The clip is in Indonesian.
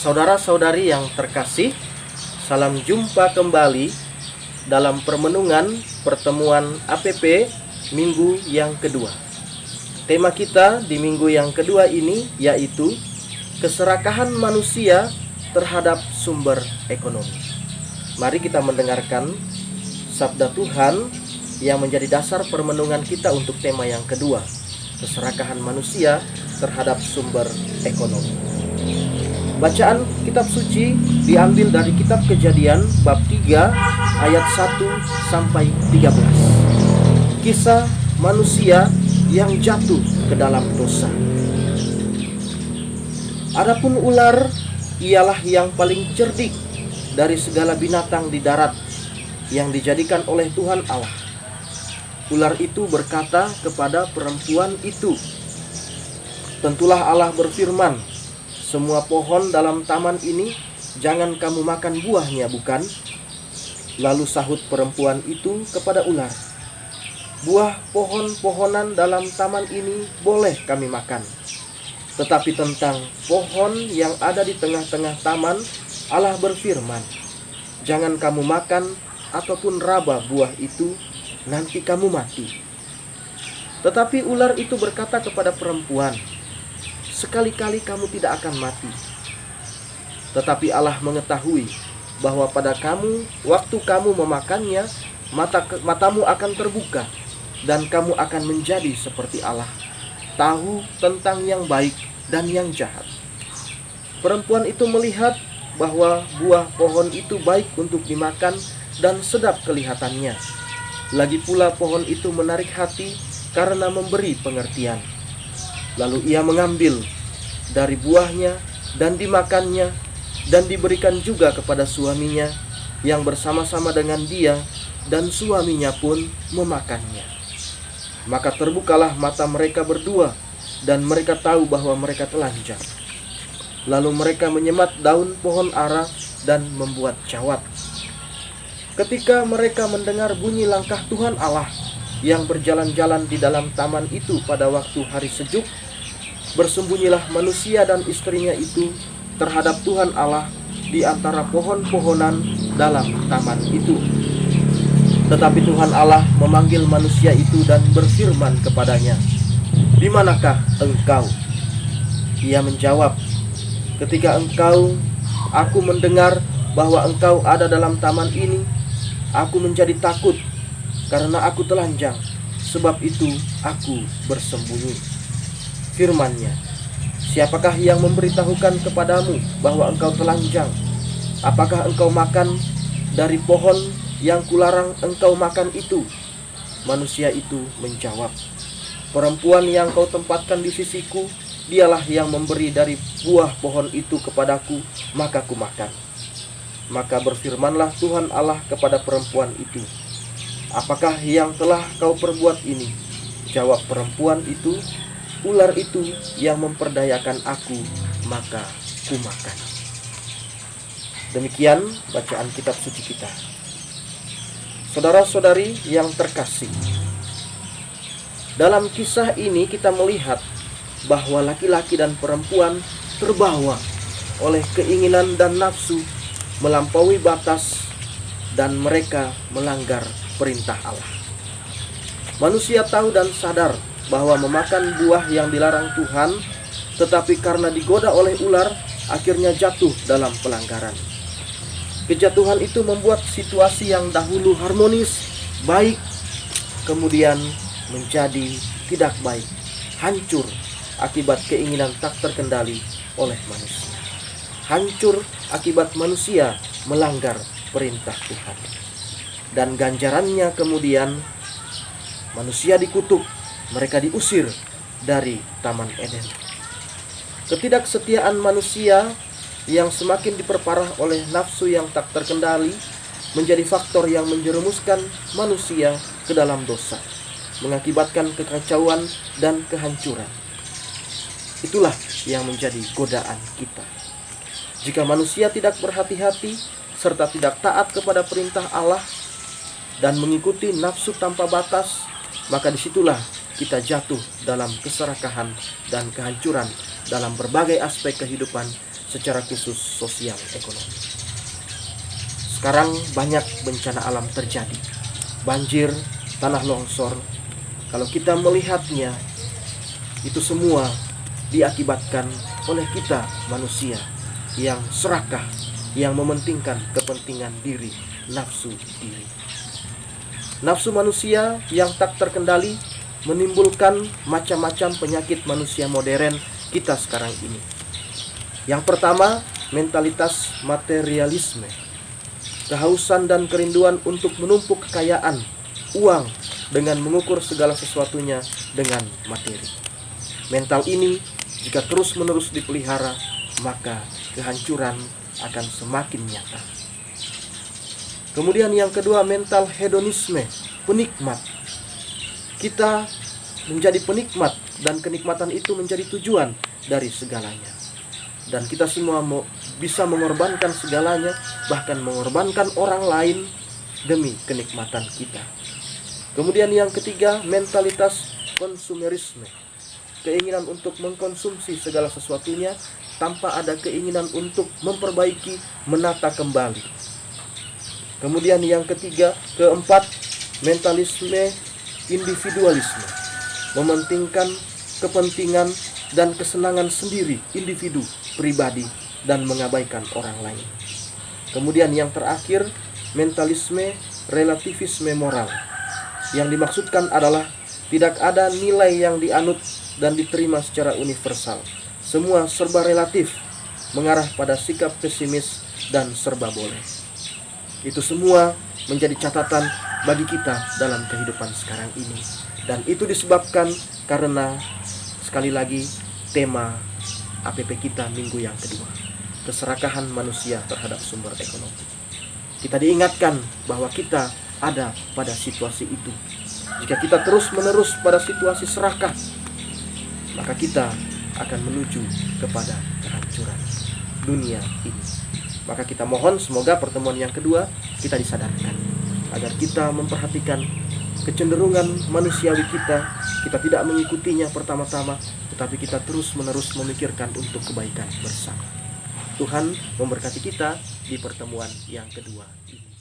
Saudara-saudari yang terkasih, salam jumpa kembali dalam permenungan pertemuan APP minggu yang kedua. Tema kita di minggu yang kedua ini yaitu keserakahan manusia terhadap sumber ekonomi. Mari kita mendengarkan sabda Tuhan yang menjadi dasar permenungan kita untuk tema yang kedua, keserakahan manusia terhadap sumber ekonomi. Bacaan kitab suci diambil dari kitab Kejadian bab 3 ayat 1 sampai 13. Kisah manusia yang jatuh ke dalam dosa. Adapun ular ialah yang paling cerdik dari segala binatang di darat yang dijadikan oleh Tuhan Allah. Ular itu berkata kepada perempuan itu, "Tentulah Allah berfirman, semua pohon dalam taman ini jangan kamu makan buahnya, bukan?" Lalu sahut perempuan itu kepada ular, "Buah pohon-pohonan dalam taman ini boleh kami makan. Tetapi tentang pohon yang ada di tengah-tengah taman, Allah berfirman, jangan kamu makan ataupun raba buah itu, nanti kamu mati." Tetapi ular itu berkata kepada perempuan, "Sekali-kali kamu tidak akan mati. Tetapi Allah mengetahui bahwa pada kamu, waktu kamu memakannya, matamu akan terbuka, dan kamu akan menjadi seperti Allah, tahu tentang yang baik dan yang jahat." Perempuan itu melihat bahwa buah pohon itu baik untuk dimakan dan sedap kelihatannya. Lagi pula pohon itu menarik hati karena memberi pengertian. Lalu ia mengambil dari buahnya dan dimakannya, dan diberikan juga kepada suaminya yang bersama-sama dengan dia, dan suaminya pun memakannya. Maka terbukalah mata mereka berdua, dan mereka tahu bahwa mereka telanjang. Lalu mereka menyemat daun pohon ara dan membuat cawat. Ketika mereka mendengar bunyi langkah Tuhan Allah yang berjalan-jalan di dalam taman itu pada waktu hari sejuk, bersembunyilah manusia dan istrinya itu terhadap Tuhan Allah di antara pohon-pohonan dalam taman itu. Tetapi Tuhan Allah memanggil manusia itu dan berfirman kepadanya, "Di manakah engkau?" Ia menjawab, "Ketika aku mendengar bahwa engkau ada dalam taman ini, aku menjadi takut karena aku telanjang, sebab itu aku bersembunyi." Firman-Nya, "Siapakah yang memberitahukan kepadamu bahwa engkau telanjang? Apakah engkau makan dari pohon yang kularang engkau makan itu?" Manusia itu menjawab, "Perempuan yang kau tempatkan di sisiku, dialah yang memberi dari buah pohon itu kepadaku, maka ku makan." Maka berfirmanlah Tuhan Allah kepada perempuan itu, "Apakah yang telah kau perbuat ini?" Jawab perempuan itu, "Ular itu yang memperdayakan aku, maka ku makan." Demikian bacaan kitab suci kita. Saudara-saudari yang terkasih, dalam kisah ini kita melihat bahwa laki-laki dan perempuan terbawa oleh keinginan dan nafsu melampaui batas, dan mereka melanggar perintah Allah. Manusia tahu dan sadar bahwa memakan buah yang dilarang Tuhan, tetapi karena digoda oleh ular, akhirnya jatuh dalam pelanggaran. Kejatuhan itu membuat situasi yang dahulu harmonis, baik, kemudian menjadi tidak baik, hancur akibat keinginan tak terkendali oleh manusia. Hancur akibat manusia melanggar perintah Tuhan. Dan ganjarannya kemudian manusia dikutuk, mereka diusir dari Taman Eden. Ketidaksetiaan manusia yang semakin diperparah oleh nafsu yang tak terkendali menjadi faktor yang menjerumuskan manusia ke dalam dosa, mengakibatkan kekacauan dan kehancuran. Itulah yang menjadi godaan kita. Jika manusia tidak berhati-hati serta tidak taat kepada perintah Allah dan mengikuti nafsu tanpa batas, maka disitulah kita jatuh dalam keserakahan dan kehancuran dalam berbagai aspek kehidupan secara khusus sosial ekonomi. Sekarang banyak bencana alam terjadi, banjir, tanah longsor. Kalau kita melihatnya, itu semua diakibatkan oleh kita manusia yang serakah, yang mementingkan kepentingan diri, nafsu diri. Nafsu manusia yang tak terkendali menimbulkan macam-macam penyakit manusia modern kita sekarang ini. Yang pertama, mentalitas materialisme. Kehausan dan kerinduan untuk menumpuk kekayaan, uang, dengan mengukur segala sesuatunya dengan materi. Mental ini jika terus-menerus dipelihara, maka kehancuran akan semakin nyata. Kemudian yang kedua, mental hedonisme, penikmat. Kita menjadi penikmat dan kenikmatan itu menjadi tujuan dari segalanya. Dan kita semua bisa mengorbankan segalanya, bahkan mengorbankan orang lain demi kenikmatan kita. Kemudian yang ketiga, mentalitas konsumerisme. Keinginan untuk mengkonsumsi segala sesuatunya tanpa ada keinginan untuk memperbaiki, menata kembali. Kemudian yang keempat, mentalisme individualisme. Mementingkan kepentingan dan kesenangan sendiri, individu, pribadi, dan mengabaikan orang lain. Kemudian yang terakhir, mentalisme relativisme moral. Yang dimaksudkan adalah tidak ada nilai yang dianut dan diterima secara universal. Semua serba relatif, mengarah pada sikap pesimis dan serba boleh. Itu semua menjadi catatan bagi kita dalam kehidupan sekarang ini. Dan itu disebabkan karena sekali lagi tema APP kita minggu yang kedua, keserakahan manusia terhadap sumber ekonomi. Kita diingatkan bahwa kita ada pada situasi itu. Jika kita terus-menerus pada situasi serakah, maka kita akan menuju kepada kehancuran dunia ini. Maka kita mohon semoga pertemuan yang kedua kita disadarkan agar kita memperhatikan kecenderungan manusiawi kita. Kita tidak mengikutinya pertama-tama, tetapi kita terus-menerus memikirkan untuk kebaikan bersama. Tuhan memberkati kita di pertemuan yang kedua ini.